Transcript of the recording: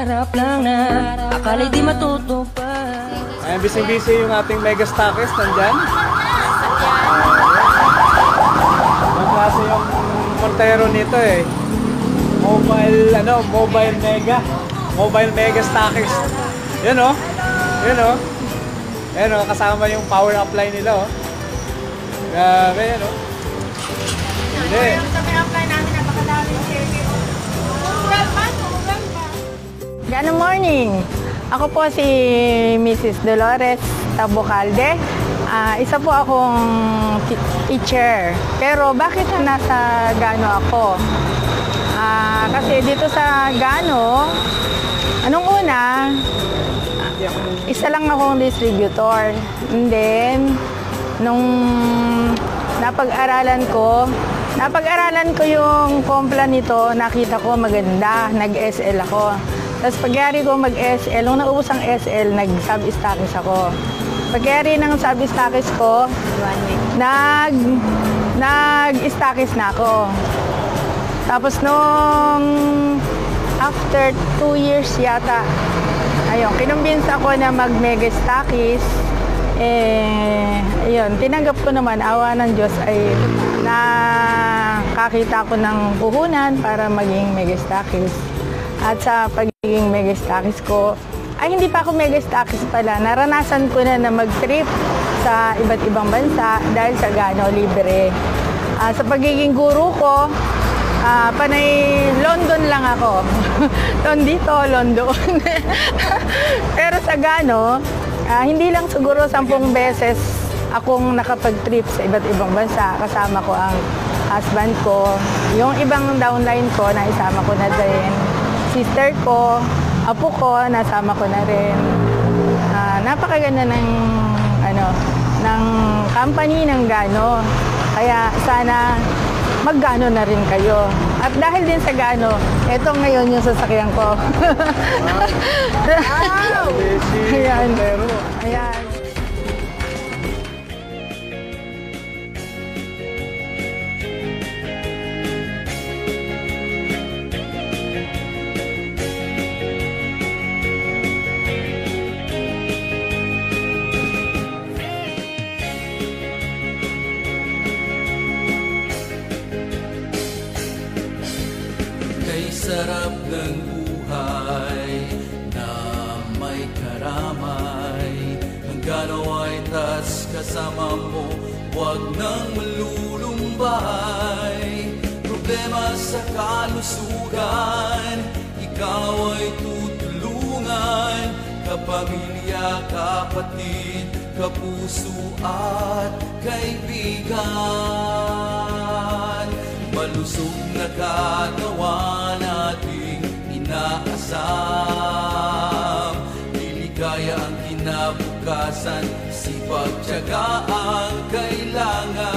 pangarap lang na akala'y di matutupad. Ayan, busy-busy yung ating mega stockist. Nandyan. Ang klase yung Montero nito eh. Mobile mega stockist. Yan o. Yan o. Yan o, kasama yung power up line nila o. Grabe yan o. Hindi. Good morning! Ako po si Mrs. Dolores Tabocalde. Isa po akong teacher. Pero bakit nasa Gano ako? Kasi dito sa Gano, anong una, isa lang akong distributor. And then, nung napag-aralan ko yung kompla nito, nakita ko maganda, nag-SL ako. Tapos pagyari ko mag-SL, nung naubos ang SL, nag-sub-stackis ako. Pagyari ng sub-stackis ko, nag-stackis na ako. Tapos nung after 2 years yata, ayun, kinumbins ako na mag-mega stackis. Ayun, tinanggap ko naman, awa ng Diyos ay nakakita ko ng puhunan para maging mega stackis. At sa pagiging mega stackis ko, ay hindi pa ako mega stackis pala, naranasan ko na mag-trip sa iba't ibang bansa dahil sa Gano libre. Sa pagiging guru ko, panay London lang ako. Dito, London. Pero sa Gano, hindi lang siguro 10 beses akong nakapag-trip sa iba't ibang bansa. Kasama ko ang husband ko. Yung ibang downline ko, naisama ko na din. Sister ko, apo ko, nasama ko na rin. Napakaganda ng company ng Gano. Kaya sana mag-Gano na rin kayo. At dahil din sa Gano, eto ngayon yung sasakyan ko. Wow! Ayan. Ayan. Sarap ng buhay na may karamay. Ang Gano ay tas kasama mo, huwag nang malulumbay. Problema sa kalusugan, ikaw ay tutulungan. Kapamilya, kapatid, kapuso at kaibigan. Malusog na kagawa nating inaasam. Liligaya ang kinabukasan, sipag tiyaga ang kailangan.